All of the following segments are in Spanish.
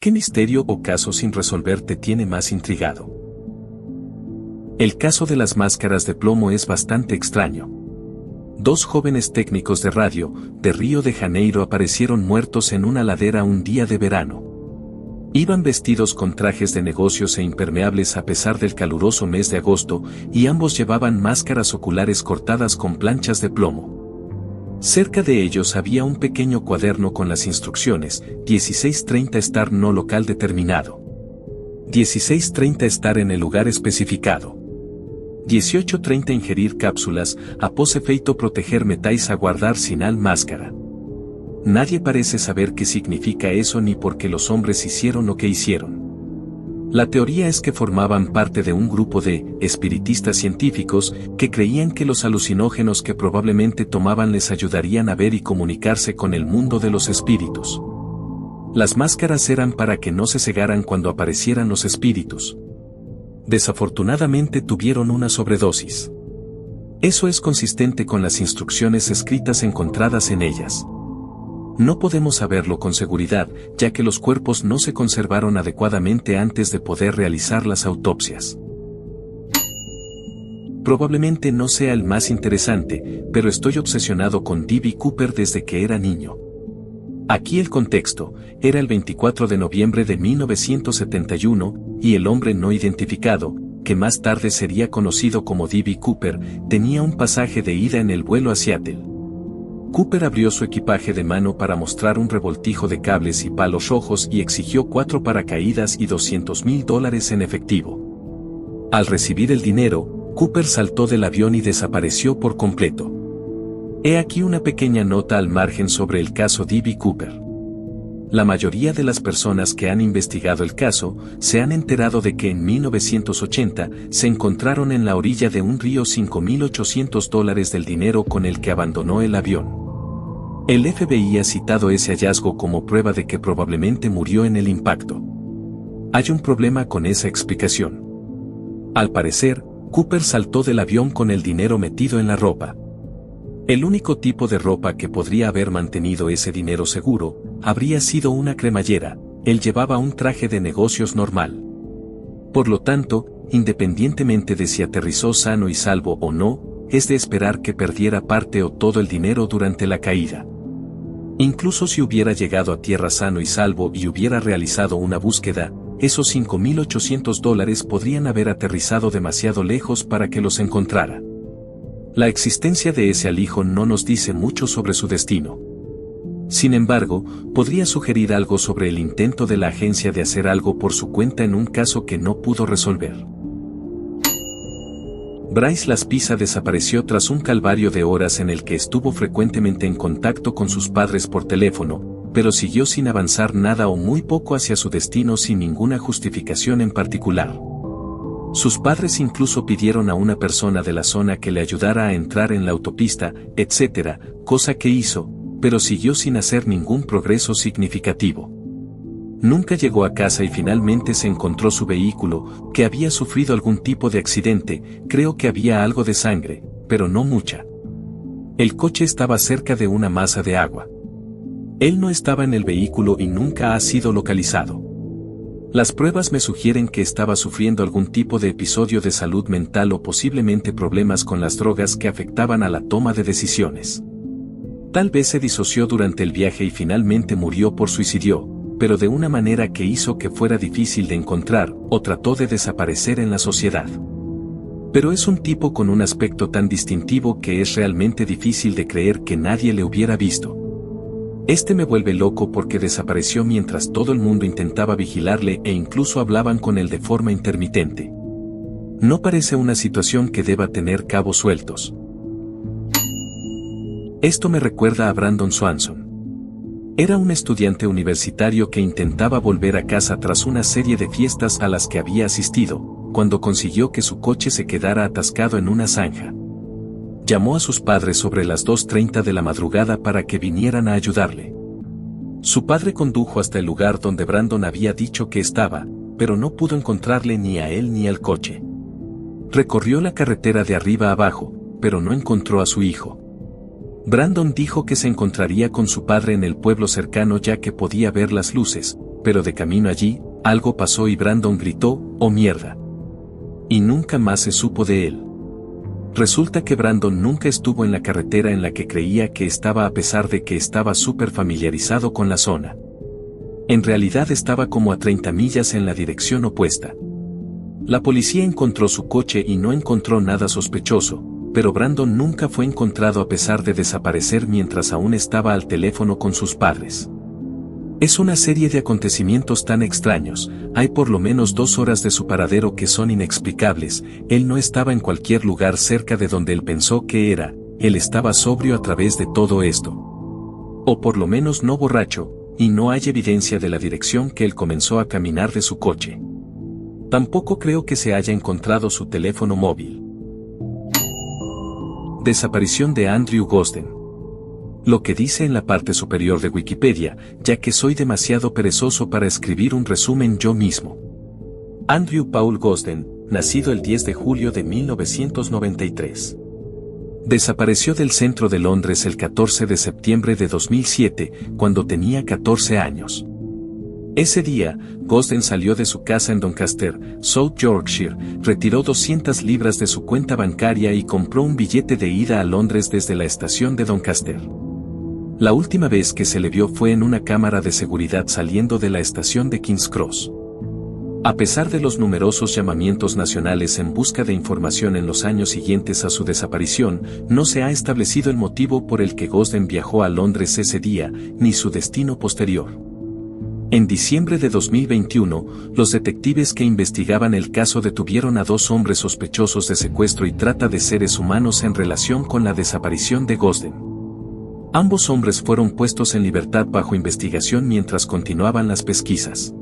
¿Qué misterio o caso sin resolver te tiene más intrigado? El caso de las máscaras de plomo es bastante extraño. Dos jóvenes técnicos de radio, de Río de Janeiro, aparecieron muertos en una ladera un día de verano. Iban vestidos con trajes de negocios e impermeables a pesar del caluroso mes de agosto, y ambos llevaban máscaras oculares cortadas con planchas de plomo. Cerca de ellos había un pequeño cuaderno con las instrucciones: 16:30 estar no local determinado. 16:30 estar en el lugar especificado. 18:30 ingerir cápsulas, após efeito proteger metais a guardar sinal máscara. Nadie parece saber qué significa eso ni por qué los hombres hicieron lo que hicieron. La teoría es que formaban parte de un grupo de espiritistas científicos que creían que los alucinógenos que probablemente tomaban les ayudarían a ver y comunicarse con el mundo de los espíritus. Las máscaras eran para que no se cegaran cuando aparecieran los espíritus. Desafortunadamente tuvieron una sobredosis. Eso es consistente con las instrucciones escritas encontradas en ellas. No podemos saberlo con seguridad, ya que los cuerpos no se conservaron adecuadamente antes de poder realizar las autopsias. Probablemente no sea el más interesante, pero estoy obsesionado con D.B. Cooper desde que era niño. Aquí el contexto: era el 24 de noviembre de 1971, y el hombre no identificado, que más tarde sería conocido como D.B. Cooper, tenía un pasaje de ida en el vuelo a Seattle. Cooper abrió su equipaje de mano para mostrar un revoltijo de cables y palos rojos y exigió 4 paracaídas y $200,000 en efectivo. Al recibir el dinero, Cooper saltó del avión y desapareció por completo. He aquí una pequeña nota al margen sobre el caso D.B. Cooper. La mayoría de las personas que han investigado el caso se han enterado de que en 1980 se encontraron en la orilla de un río $5,800 del dinero con el que abandonó el avión. El FBI ha citado ese hallazgo como prueba de que probablemente murió en el impacto. Hay un problema con esa explicación. Al parecer, Cooper saltó del avión con el dinero metido en la ropa. El único tipo de ropa que podría haber mantenido ese dinero seguro habría sido una cremallera. Él llevaba un traje de negocios normal. Por lo tanto, independientemente de si aterrizó sano y salvo o no, es de esperar que perdiera parte o todo el dinero durante la caída. Incluso si hubiera llegado a tierra sano y salvo y hubiera realizado una búsqueda, esos $5,800 podrían haber aterrizado demasiado lejos para que los encontrara. La existencia de ese alijo no nos dice mucho sobre su destino. Sin embargo, podría sugerir algo sobre el intento de la agencia de hacer algo por su cuenta en un caso que no pudo resolver. Bryce Laspisa desapareció tras un calvario de horas en el que estuvo frecuentemente en contacto con sus padres por teléfono, pero siguió sin avanzar nada o muy poco hacia su destino sin ninguna justificación en particular. Sus padres incluso pidieron a una persona de la zona que le ayudara a entrar en la autopista, etc., cosa que hizo, pero siguió sin hacer ningún progreso significativo. Nunca llegó a casa y finalmente se encontró su vehículo, que había sufrido algún tipo de accidente. Creo que había algo de sangre, pero no mucha. El coche estaba cerca de una masa de agua. Él no estaba en el vehículo y nunca ha sido localizado. Las pruebas me sugieren que estaba sufriendo algún tipo de episodio de salud mental o posiblemente problemas con las drogas que afectaban a la toma de decisiones. Tal vez se disoció durante el viaje y finalmente murió por suicidio, pero de una manera que hizo que fuera difícil de encontrar, o trató de desaparecer en la sociedad. Pero es un tipo con un aspecto tan distintivo que es realmente difícil de creer que nadie le hubiera visto. Este me vuelve loco porque desapareció mientras todo el mundo intentaba vigilarle e incluso hablaban con él de forma intermitente. No parece una situación que deba tener cabos sueltos. Esto me recuerda a Brandon Swanson. Era un estudiante universitario que intentaba volver a casa tras una serie de fiestas a las que había asistido, cuando consiguió que su coche se quedara atascado en una zanja. Llamó a sus padres sobre las 2:30 de la madrugada para que vinieran a ayudarle. Su padre condujo hasta el lugar donde Brandon había dicho que estaba, pero no pudo encontrarle ni a él ni al coche. Recorrió la carretera de arriba abajo, pero no encontró a su hijo. Brandon dijo que se encontraría con su padre en el pueblo cercano ya que podía ver las luces, pero de camino allí, algo pasó y Brandon gritó, ¡oh mierda! Y nunca más se supo de él. Resulta que Brandon nunca estuvo en la carretera en la que creía que estaba a pesar de que estaba súper familiarizado con la zona. En realidad estaba como a 30 millas en la dirección opuesta. La policía encontró su coche y no encontró nada sospechoso, pero Brandon nunca fue encontrado a pesar de desaparecer mientras aún estaba al teléfono con sus padres. Es una serie de acontecimientos tan extraños, hay por lo menos 2 horas de su paradero que son inexplicables, él no estaba en cualquier lugar cerca de donde él pensó que era, él estaba sobrio a través de todo esto. O por lo menos no borracho, y no hay evidencia de la dirección que él comenzó a caminar de su coche. Tampoco creo que se haya encontrado su teléfono móvil. Desaparición de Andrew Gosden. Lo que dice en la parte superior de Wikipedia, ya que soy demasiado perezoso para escribir un resumen yo mismo. Andrew Paul Gosden, nacido el 10 de julio de 1993. Desapareció del centro de Londres el 14 de septiembre de 2007, cuando tenía 14 años. Ese día, Gosden salió de su casa en Doncaster, South Yorkshire, retiró 200 libras de su cuenta bancaria y compró un billete de ida a Londres desde la estación de Doncaster. La última vez que se le vio fue en una cámara de seguridad saliendo de la estación de King's Cross. A pesar de los numerosos llamamientos nacionales en busca de información en los años siguientes a su desaparición, no se ha establecido el motivo por el que Gosden viajó a Londres ese día, ni su destino posterior. En diciembre de 2021, los detectives que investigaban el caso detuvieron a 2 hombres sospechosos de secuestro y trata de seres humanos en relación con la desaparición de Gosden. Ambos hombres fueron puestos en libertad bajo investigación mientras continuaban las pesquisas.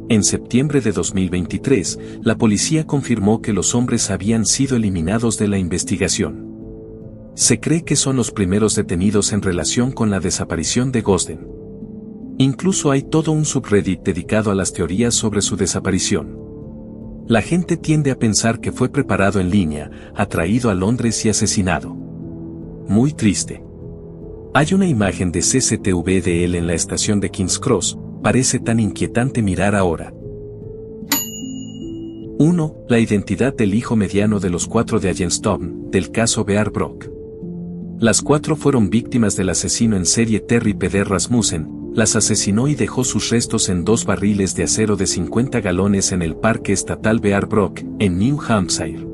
En septiembre de 2023, la policía confirmó que los hombres habían sido eliminados de la investigación. Se cree que son los primeros detenidos en relación con la desaparición de Gosden. Incluso hay todo un subreddit dedicado a las teorías sobre su desaparición. La gente tiende a pensar que fue preparado en línea, atraído a Londres y asesinado. Muy triste. Hay una imagen de CCTV de él en la estación de King's Cross, parece tan inquietante mirar ahora. 1. La identidad del hijo mediano de los 4 de Allenstone, del caso Bear Brook. Las 4 fueron víctimas del asesino en serie Terry Peder Rasmussen, las asesinó y dejó sus restos en 2 barriles de acero de 50 galones en el Parque Estatal Bear Brook, en New Hampshire.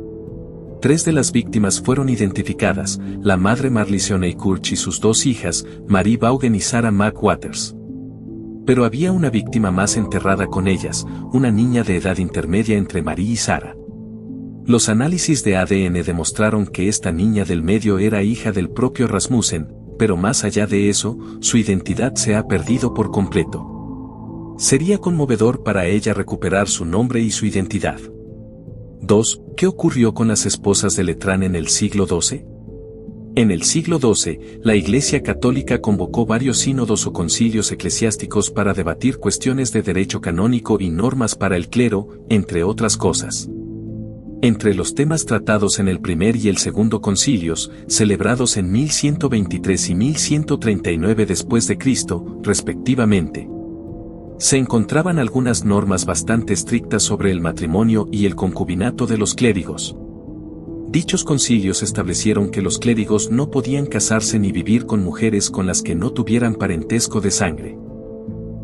3 de las víctimas fueron identificadas, la madre Marley Seoney-Curch y sus 2 hijas, Marie Vaughan y Sarah McWatters. Pero había una víctima más enterrada con ellas, una niña de edad intermedia entre Marie y Sarah. Los análisis de ADN demostraron que esta niña del medio era hija del propio Rasmussen, pero más allá de eso, su identidad se ha perdido por completo. Sería conmovedor para ella recuperar su nombre y su identidad. 2. ¿Qué ocurrió con las esposas de Letrán en el siglo XII? En el siglo XII, la Iglesia Católica convocó varios sínodos o concilios eclesiásticos para debatir cuestiones de derecho canónico y normas para el clero, entre otras cosas. Entre los temas tratados en el primer y el segundo concilios, celebrados en 1123 y 1139 después de Cristo, respectivamente, se encontraban algunas normas bastante estrictas sobre el matrimonio y el concubinato de los clérigos. Dichos concilios establecieron que los clérigos no podían casarse ni vivir con mujeres con las que no tuvieran parentesco de sangre.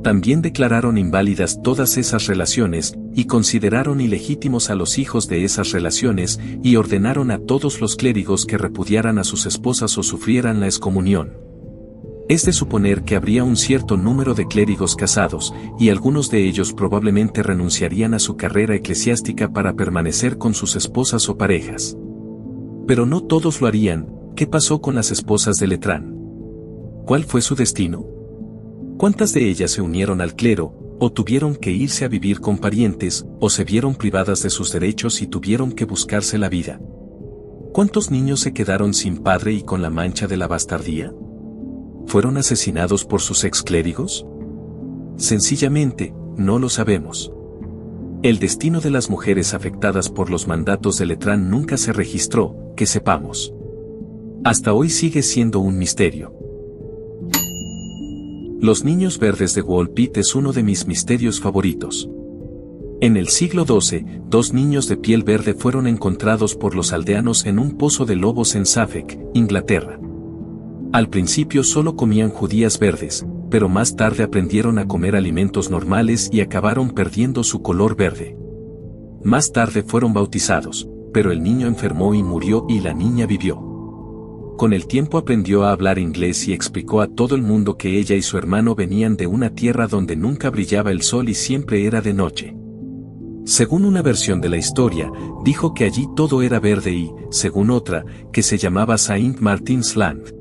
También declararon inválidas todas esas relaciones, y consideraron ilegítimos a los hijos de esas relaciones, y ordenaron a todos los clérigos que repudiaran a sus esposas o sufrieran la excomunión. Es de suponer que habría un cierto número de clérigos casados, y algunos de ellos probablemente renunciarían a su carrera eclesiástica para permanecer con sus esposas o parejas. Pero no todos lo harían. ¿Qué pasó con las esposas de Letrán? ¿Cuál fue su destino? ¿Cuántas de ellas se unieron al clero, o tuvieron que irse a vivir con parientes, o se vieron privadas de sus derechos y tuvieron que buscarse la vida? ¿Cuántos niños se quedaron sin padre y con la mancha de la bastardía? ¿Fueron asesinados por sus exclérigos? Sencillamente, no lo sabemos. El destino de las mujeres afectadas por los mandatos de Letrán nunca se registró, que sepamos. Hasta hoy sigue siendo un misterio. Los niños verdes de Wall Pit es uno de mis misterios favoritos. En el siglo XII, 2 niños de piel verde fueron encontrados por los aldeanos en un pozo de lobos en Suffolk, Inglaterra. Al principio solo comían judías verdes, pero más tarde aprendieron a comer alimentos normales y acabaron perdiendo su color verde. Más tarde fueron bautizados, pero el niño enfermó y murió y la niña vivió. Con el tiempo aprendió a hablar inglés y explicó a todo el mundo que ella y su hermano venían de una tierra donde nunca brillaba el sol y siempre era de noche. Según una versión de la historia, dijo que allí todo era verde y, según otra, que se llamaba Saint Martin's Land.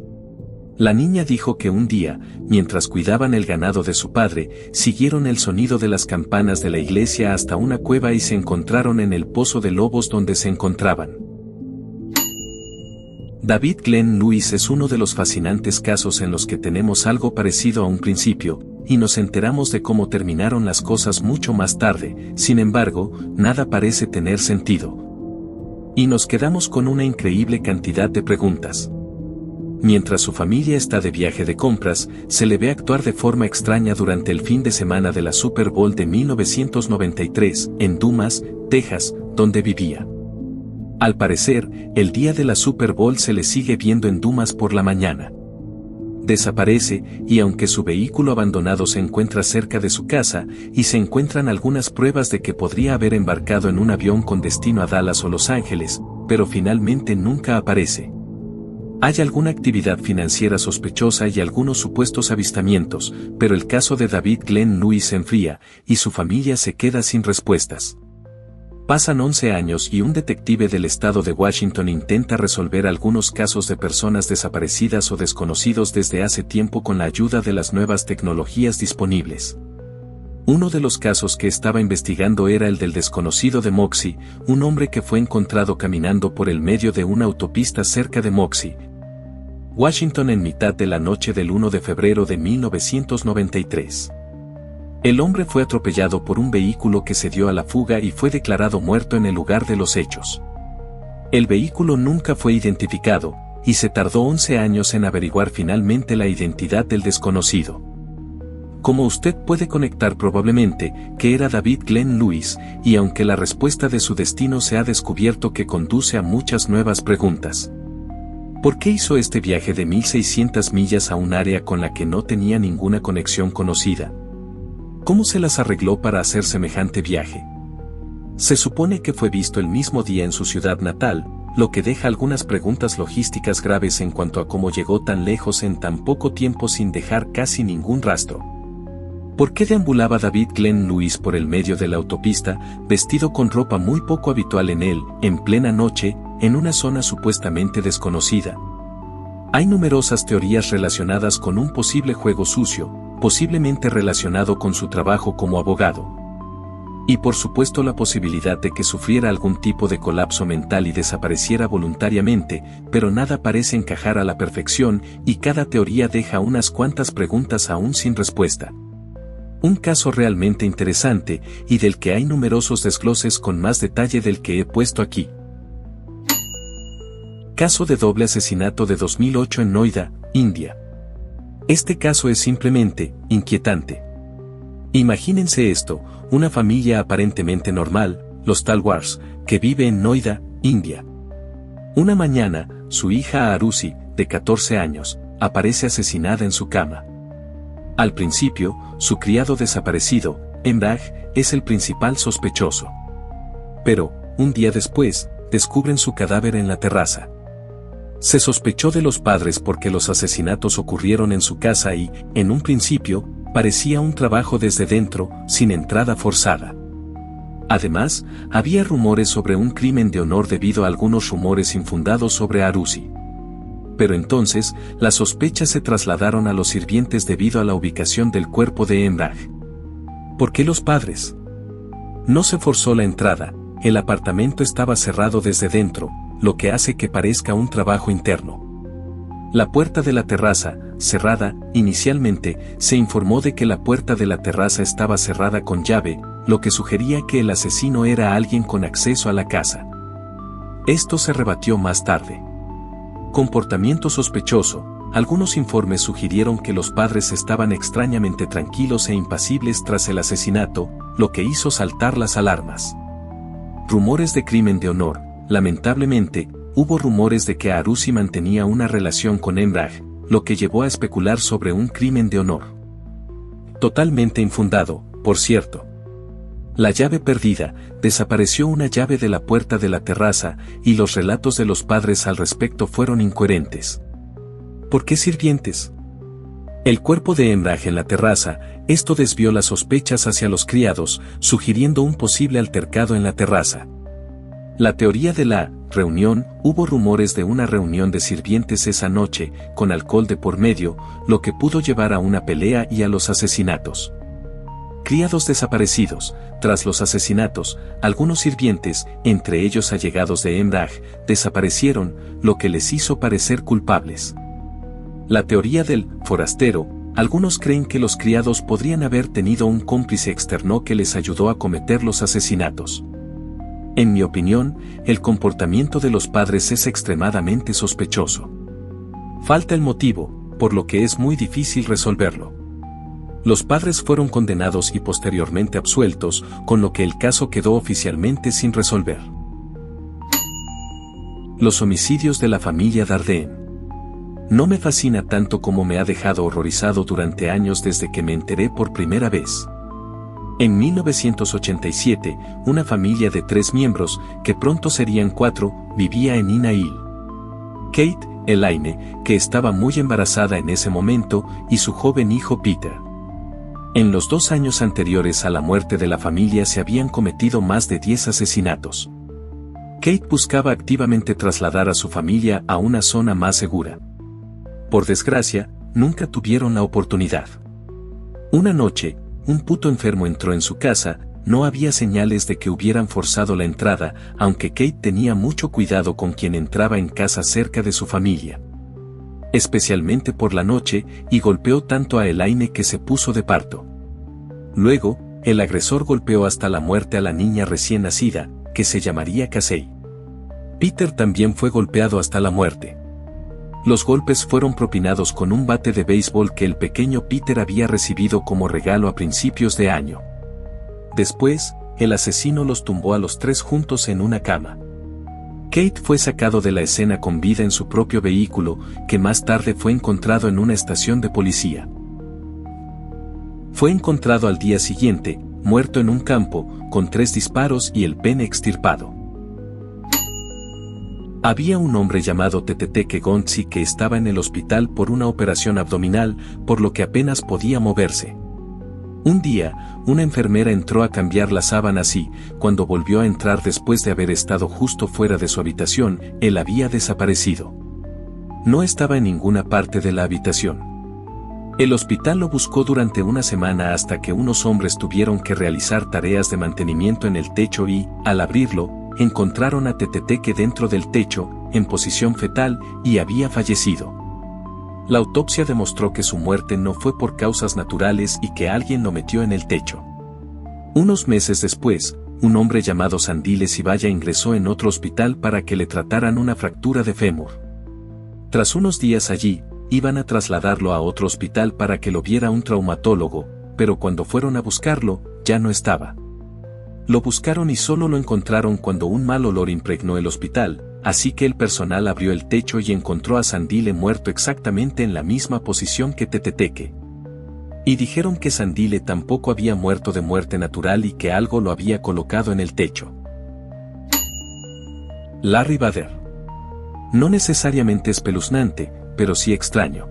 La niña dijo que un día, mientras cuidaban el ganado de su padre, siguieron el sonido de las campanas de la iglesia hasta una cueva y se encontraron en el pozo de lobos donde se encontraban. David Glenn Lewis es uno de los fascinantes casos en los que tenemos algo parecido a un principio, y nos enteramos de cómo terminaron las cosas mucho más tarde. Sin embargo, nada parece tener sentido. Y nos quedamos con una increíble cantidad de preguntas. Mientras su familia está de viaje de compras, se le ve actuar de forma extraña durante el fin de semana de la Super Bowl de 1993, en Dumas, Texas, donde vivía. Al parecer, el día de la Super Bowl se le sigue viendo en Dumas por la mañana. Desaparece, y aunque su vehículo abandonado se encuentra cerca de su casa, y se encuentran algunas pruebas de que podría haber embarcado en un avión con destino a Dallas o Los Ángeles, pero finalmente nunca aparece. Hay alguna actividad financiera sospechosa y algunos supuestos avistamientos, pero el caso de David Glenn Lewis se enfría, y su familia se queda sin respuestas. Pasan 11 años y un detective del estado de Washington intenta resolver algunos casos de personas desaparecidas o desconocidos desde hace tiempo con la ayuda de las nuevas tecnologías disponibles. Uno de los casos que estaba investigando era el del desconocido de Moxie, un hombre que fue encontrado caminando por el medio de una autopista cerca de Moxie, Washington en mitad de la noche del 1 de febrero de 1993. El hombre fue atropellado por un vehículo que se dio a la fuga y fue declarado muerto en el lugar de los hechos. El vehículo nunca fue identificado, y se tardó 11 años en averiguar finalmente la identidad del desconocido. Como usted puede conectar probablemente, que era David Glenn Lewis, y aunque la respuesta de su destino se ha descubierto que conduce a muchas nuevas preguntas. ¿Por qué hizo este viaje de 1600 millas a un área con la que no tenía ninguna conexión conocida? ¿Cómo se las arregló para hacer semejante viaje? Se supone que fue visto el mismo día en su ciudad natal, lo que deja algunas preguntas logísticas graves en cuanto a cómo llegó tan lejos en tan poco tiempo sin dejar casi ningún rastro. ¿Por qué deambulaba David Glenn Lewis por el medio de la autopista, vestido con ropa muy poco habitual en él, en plena noche, en una zona supuestamente desconocida? Hay numerosas teorías relacionadas con un posible juego sucio, posiblemente relacionado con su trabajo como abogado. Y por supuesto la posibilidad de que sufriera algún tipo de colapso mental y desapareciera voluntariamente, pero nada parece encajar a la perfección y cada teoría deja unas cuantas preguntas aún sin respuesta. Un caso realmente interesante y del que hay numerosos desgloses con más detalle del que he puesto aquí. Caso de doble asesinato de 2008 en Noida, India. Este caso es simplemente inquietante. Imagínense esto, una familia aparentemente normal, los Talwars, que vive en Noida, India. Una mañana, su hija Arusi, de 14 años, aparece asesinada en su cama. Al principio, su criado desaparecido, Emraj, es el principal sospechoso. Pero, un día después, descubren su cadáver en la terraza. Se sospechó de los padres porque los asesinatos ocurrieron en su casa y, en un principio, parecía un trabajo desde dentro, sin entrada forzada. Además, había rumores sobre un crimen de honor debido a algunos rumores infundados sobre Arusi. Pero entonces, las sospechas se trasladaron a los sirvientes debido a la ubicación del cuerpo de Emraj. ¿Por qué los padres? No se forzó la entrada, el apartamento estaba cerrado desde dentro, lo que hace que parezca un trabajo interno. La puerta de la terraza, cerrada, inicialmente, se informó de que la puerta de la terraza estaba cerrada con llave, lo que sugería que el asesino era alguien con acceso a la casa. Esto se rebatió más tarde. Comportamiento sospechoso, Algunos informes sugirieron que los padres estaban extrañamente tranquilos e impasibles tras el asesinato, lo que hizo saltar las alarmas. Rumores de crimen de honor. Lamentablemente, hubo rumores de que Arusi mantenía una relación con Emraj, lo que llevó a especular sobre un crimen de honor. Totalmente infundado, por cierto. La llave perdida. Desapareció una llave de la puerta de la terraza, y los relatos de los padres al respecto fueron incoherentes. ¿Por qué sirvientes? El cuerpo de Emraj en la terraza. Esto desvió las sospechas hacia los criados, sugiriendo un posible altercado en la terraza. La teoría de la reunión. Hubo rumores de una reunión de sirvientes esa noche, con alcohol de por medio, lo que pudo llevar a una pelea y a los asesinatos. Criados desaparecidos. Tras los asesinatos, algunos sirvientes, entre ellos allegados de Emraj, desaparecieron, lo que les hizo parecer culpables. La teoría del forastero. Algunos creen que los criados podrían haber tenido un cómplice externo que les ayudó a cometer los asesinatos. En mi opinión, el comportamiento de los padres es extremadamente sospechoso. Falta el motivo, por lo que es muy difícil resolverlo. Los padres fueron condenados y posteriormente absueltos, con lo que el caso quedó oficialmente sin resolver. Los homicidios de la familia Dardenne. No me fascina tanto como me ha dejado horrorizado durante años desde que me enteré por primera vez. En 1987, una familia de 3 miembros, que pronto serían 4, vivía en Inail. Kate, Elaine, que estaba muy embarazada en ese momento, y su joven hijo Peter. En los 2 años anteriores a la muerte de la familia se habían cometido más de 10 asesinatos. Kate buscaba activamente trasladar a su familia a una zona más segura. Por desgracia, nunca tuvieron la oportunidad. Una noche, un puto enfermo entró en su casa. No había señales de que hubieran forzado la entrada, aunque Kate tenía mucho cuidado con quien entraba en casa cerca de su familia. Especialmente por la noche, y golpeó tanto a Elaine que se puso de parto. Luego, el agresor golpeó hasta la muerte a la niña recién nacida, que se llamaría Casey. Peter también fue golpeado hasta la muerte. Los golpes fueron propinados con un bate de béisbol que el pequeño Peter había recibido como regalo a principios de año. Después, el asesino los tumbó a los 3 juntos en una cama. Kate fue sacado de la escena con vida en su propio vehículo, que más tarde fue encontrado en una estación de policía. Fue encontrado al día siguiente, muerto en un campo, con 3 disparos y el pene extirpado. Había un hombre llamado Teteteke Gonzi que estaba en el hospital por una operación abdominal, por lo que apenas podía moverse. Un día, una enfermera entró a cambiar las sábanas y, cuando volvió a entrar después de haber estado justo fuera de su habitación, él había desaparecido. No estaba en ninguna parte de la habitación. El hospital lo buscó durante una semana hasta que unos hombres tuvieron que realizar tareas de mantenimiento en el techo y, al abrirlo, encontraron a Teteteke dentro del techo, en posición fetal, y había fallecido. La autopsia demostró que su muerte no fue por causas naturales y que alguien lo metió en el techo. Unos meses después, un hombre llamado Sandile Sibaya ingresó en otro hospital para que le trataran una fractura de fémur. Tras unos días allí, iban a trasladarlo a otro hospital para que lo viera un traumatólogo, pero cuando fueron a buscarlo, ya no estaba. Lo buscaron y solo lo encontraron cuando un mal olor impregnó el hospital, así que el personal abrió el techo y encontró a Sandile muerto exactamente en la misma posición que Teteteke. Y dijeron que Sandile tampoco había muerto de muerte natural y que algo lo había colocado en el techo. Larry Bader. No necesariamente espeluznante, pero sí extraño.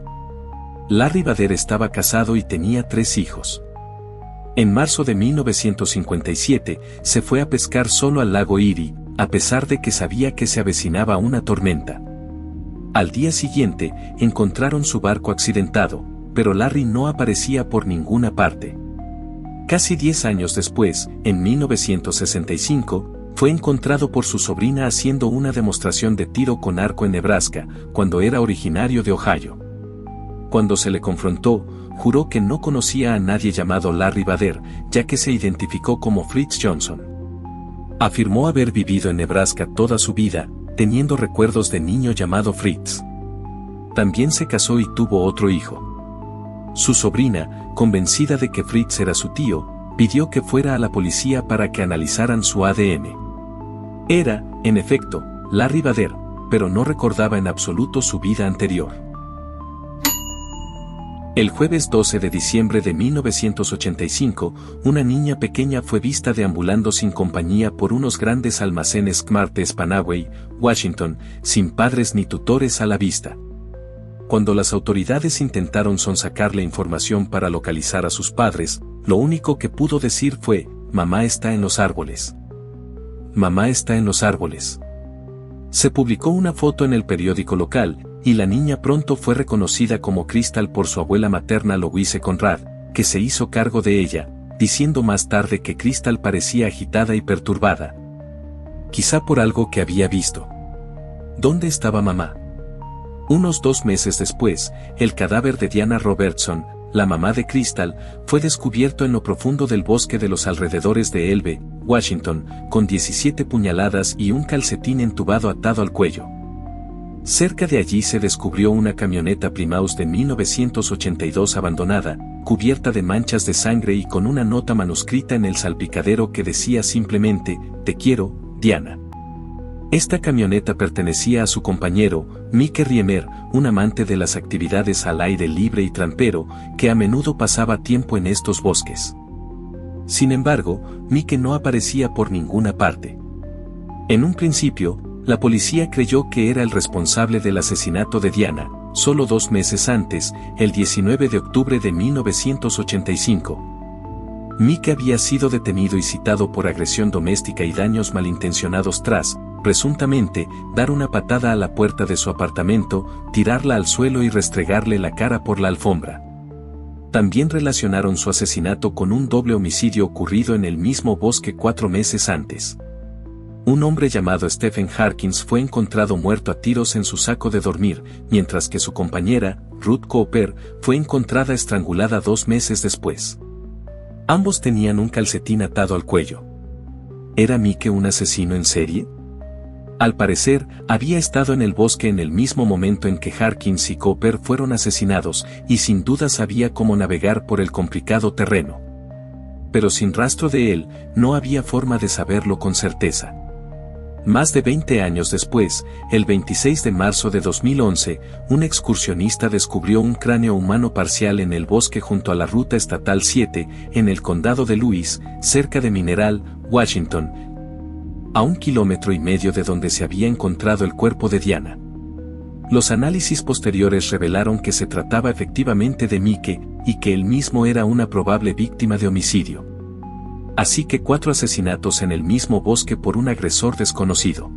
Larry Bader estaba casado y tenía 3 hijos. En marzo de 1957, se fue a pescar solo al lago Erie, a pesar de que sabía que se avecinaba una tormenta. Al día siguiente, encontraron su barco accidentado, pero Larry no aparecía por ninguna parte. Casi 10 años después, en 1965, fue encontrado por su sobrina haciendo una demostración de tiro con arco en Nebraska, cuando era originario de Ohio. Cuando se le confrontó, juró que no conocía a nadie llamado Larry Bader, ya que se identificó como Fritz Johnson. Afirmó haber vivido en Nebraska toda su vida, teniendo recuerdos de niño llamado Fritz. También se casó y tuvo otro hijo. Su sobrina, convencida de que Fritz era su tío, pidió que fuera a la policía para que analizaran su ADN. Era, en efecto, Larry Bader, pero no recordaba en absoluto su vida anterior. El jueves 12 de diciembre de 1985, una niña pequeña fue vista deambulando sin compañía por unos grandes almacenes Kmart de Spanaway, Washington, sin padres ni tutores a la vista. Cuando las autoridades intentaron sonsacarle información para localizar a sus padres, lo único que pudo decir fue: "Mamá está en los árboles. Mamá está en los árboles". Se publicó una foto en el periódico local, y la niña pronto fue reconocida como Crystal por su abuela materna Louise Conrad, que se hizo cargo de ella, diciendo más tarde que Crystal parecía agitada y perturbada. Quizá por algo que había visto. ¿Dónde estaba mamá? Unos 2 meses después, el cadáver de Diana Robertson, la mamá de Crystal, fue descubierto en lo profundo del bosque de los alrededores de Elbe, Washington, con 17 puñaladas y un calcetín entubado atado al cuello. Cerca de allí se descubrió una camioneta Plymouth de 1982 abandonada, cubierta de manchas de sangre y con una nota manuscrita en el salpicadero que decía simplemente: "Te quiero, Diana". Esta camioneta pertenecía a su compañero, Mike Riemer, un amante de las actividades al aire libre y trampero, que a menudo pasaba tiempo en estos bosques. Sin embargo, Mike no aparecía por ninguna parte. En un principio, la policía creyó que era el responsable del asesinato de Diana, solo 2 meses antes, el 19 de octubre de 1985. Mike había sido detenido y citado por agresión doméstica y daños malintencionados tras, presuntamente, dar una patada a la puerta de su apartamento, tirarla al suelo y restregarle la cara por la alfombra. También relacionaron su asesinato con un doble homicidio ocurrido en el mismo bosque 4 meses antes. Un hombre llamado Stephen Harkins fue encontrado muerto a tiros en su saco de dormir, mientras que su compañera, Ruth Cooper, fue encontrada estrangulada 2 meses después. Ambos tenían un calcetín atado al cuello. ¿Era Mike un asesino en serie? Al parecer, había estado en el bosque en el mismo momento en que Harkins y Cooper fueron asesinados, y sin duda sabía cómo navegar por el complicado terreno. Pero sin rastro de él, no había forma de saberlo con certeza. Más de 20 años después, el 26 de marzo de 2011, un excursionista descubrió un cráneo humano parcial en el bosque junto a la Ruta Estatal 7, en el condado de Lewis, cerca de Mineral, Washington, a 1,5 kilómetros de donde se había encontrado el cuerpo de Diana. Los análisis posteriores revelaron que se trataba efectivamente de Mike, y que él mismo era una probable víctima de homicidio. Así que 4 asesinatos en el mismo bosque por un agresor desconocido.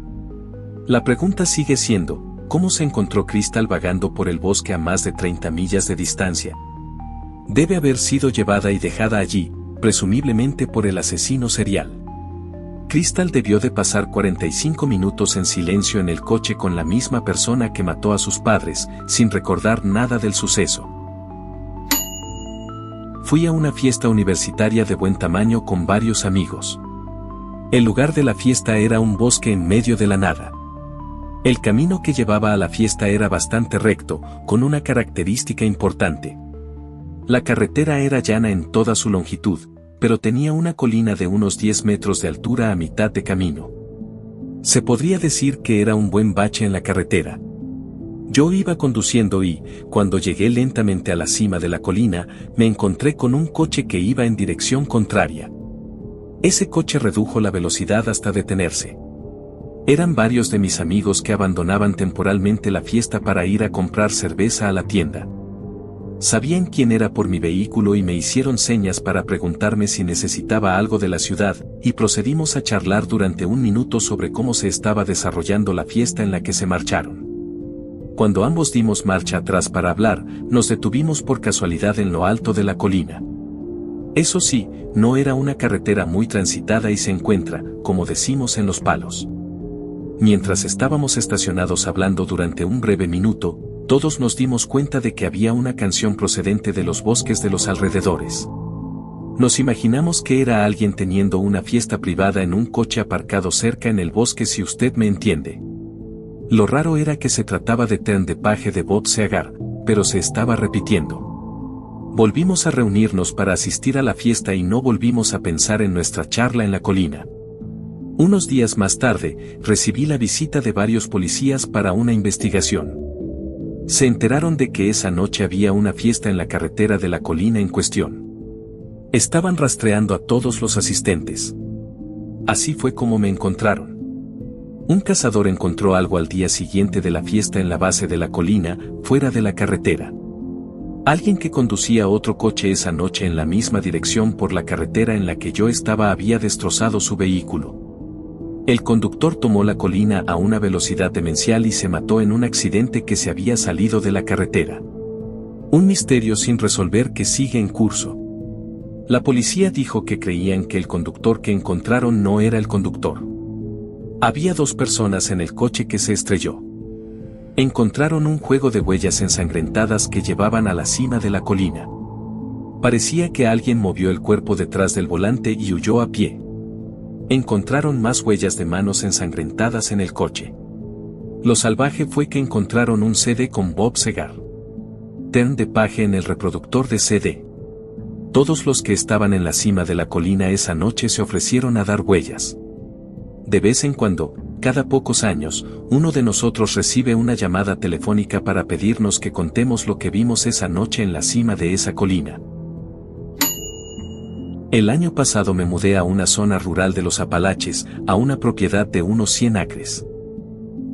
La pregunta sigue siendo: ¿cómo se encontró Crystal vagando por el bosque a más de 30 millas de distancia? Debe haber sido llevada y dejada allí, presumiblemente por el asesino serial. Crystal debió de pasar 45 minutos en silencio en el coche con la misma persona que mató a sus padres, sin recordar nada del suceso. Fui a una fiesta universitaria de buen tamaño con varios amigos. El lugar de la fiesta era un bosque en medio de la nada. El camino que llevaba a la fiesta era bastante recto, con una característica importante. La carretera era llana en toda su longitud, pero tenía una colina de unos 10 metros de altura a mitad de camino. Se podría decir que era un buen bache en la carretera. Yo iba conduciendo y, cuando llegué lentamente a la cima de la colina, me encontré con un coche que iba en dirección contraria. Ese coche redujo la velocidad hasta detenerse. Eran varios de mis amigos que abandonaban temporalmente la fiesta para ir a comprar cerveza a la tienda. Sabían quién era por mi vehículo y me hicieron señas para preguntarme si necesitaba algo de la ciudad, y procedimos a charlar durante 1 minuto sobre cómo se estaba desarrollando la fiesta en la que se marcharon. Cuando ambos dimos marcha atrás para hablar, nos detuvimos por casualidad en lo alto de la colina. Eso sí, no era una carretera muy transitada y se encuentra, como decimos en Los Palos. Mientras estábamos estacionados hablando durante un breve minuto, todos nos dimos cuenta de que había una canción procedente de los bosques de los alrededores. Nos imaginamos que era alguien teniendo una fiesta privada en un coche aparcado cerca en el bosque, si usted me entiende. Lo raro era que se trataba de Turn the Page de Bob Seger, pero se estaba repitiendo. Volvimos a reunirnos para asistir a la fiesta y no volvimos a pensar en nuestra charla en la colina. Unos días más tarde, recibí la visita de varios policías para una investigación. Se enteraron de que esa noche había una fiesta en la carretera de la colina en cuestión. Estaban rastreando a todos los asistentes. Así fue como me encontraron. Un cazador encontró algo al día siguiente de la fiesta en la base de la colina, fuera de la carretera. Alguien que conducía otro coche esa noche en la misma dirección por la carretera en la que yo estaba había destrozado su vehículo. El conductor tomó la colina a una velocidad demencial y se mató en un accidente que se había salido de la carretera. Un misterio sin resolver que sigue en curso. La policía dijo que creían que el conductor que encontraron no era el conductor. Había 2 personas en el coche que se estrelló. Encontraron un juego de huellas ensangrentadas que llevaban a la cima de la colina. Parecía que alguien movió el cuerpo detrás del volante y huyó a pie. Encontraron más huellas de manos ensangrentadas en el coche. Lo salvaje fue que encontraron un CD con Bob Seger. Turn the Page en el reproductor de CD. Todos los que estaban en la cima de la colina esa noche se ofrecieron a dar huellas. De vez en cuando, cada pocos años, uno de nosotros recibe una llamada telefónica para pedirnos que contemos lo que vimos esa noche en la cima de esa colina. El año pasado me mudé a una zona rural de los Apalaches, a una propiedad de unos 100 acres.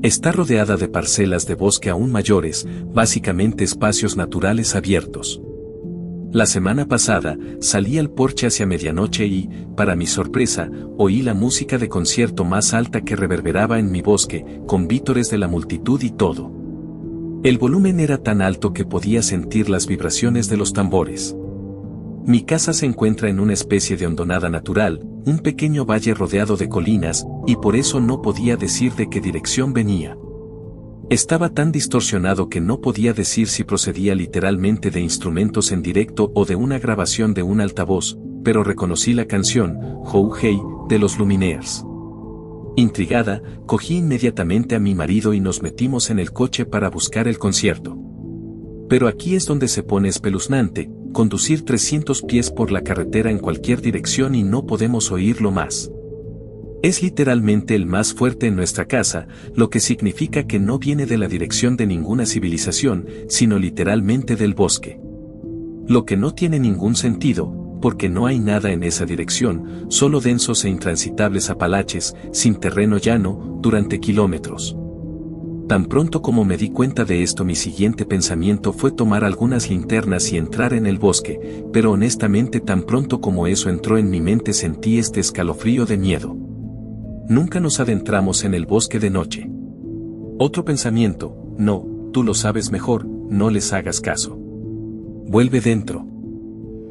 Está rodeada de parcelas de bosque aún mayores, básicamente espacios naturales abiertos. La semana pasada, salí al porche hacia medianoche y, para mi sorpresa, oí la música de concierto más alta que reverberaba en mi bosque, con vítores de la multitud y todo. El volumen era tan alto que podía sentir las vibraciones de los tambores. Mi casa se encuentra en una especie de hondonada natural, un pequeño valle rodeado de colinas, y por eso no podía decir de qué dirección venía. Estaba tan distorsionado que no podía decir si procedía literalmente de instrumentos en directo o de una grabación de un altavoz, pero reconocí la canción, How Hey, de los Lumineers. Intrigada, cogí inmediatamente a mi marido y nos metimos en el coche para buscar el concierto. Pero aquí es donde se pone espeluznante, conducir 300 pies por la carretera en cualquier dirección y no podemos oírlo más. Es literalmente el más fuerte en nuestra casa, lo que significa que no viene de la dirección de ninguna civilización, sino literalmente del bosque. Lo que no tiene ningún sentido, porque no hay nada en esa dirección, solo densos e intransitables Apalaches, sin terreno llano, durante kilómetros. Tan pronto como me di cuenta de esto, mi siguiente pensamiento fue tomar algunas linternas y entrar en el bosque, pero honestamente tan pronto como eso entró en mi mente sentí este escalofrío de miedo. Nunca nos adentramos en el bosque de noche. Otro pensamiento, no, tú lo sabes mejor, no les hagas caso. Vuelve dentro.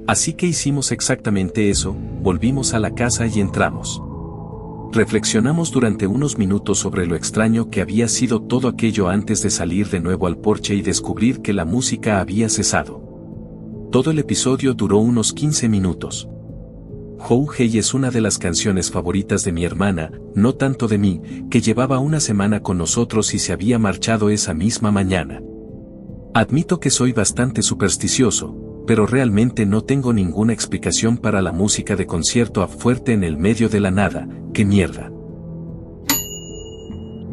Así que hicimos exactamente eso, volvimos a la casa y entramos. Reflexionamos durante unos minutos sobre lo extraño que había sido todo aquello antes de salir de nuevo al porche y descubrir que la música había cesado. Todo el episodio duró unos 15 minutos. How Hey es una de las canciones favoritas de mi hermana, no tanto de mí, que llevaba una semana con nosotros y se había marchado esa misma mañana. Admito que soy bastante supersticioso, pero realmente no tengo ninguna explicación para la música de concierto fuerte en el medio de la nada. ¡Qué mierda!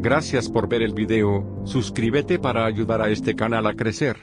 Gracias por ver el video, suscríbete para ayudar a este canal a crecer.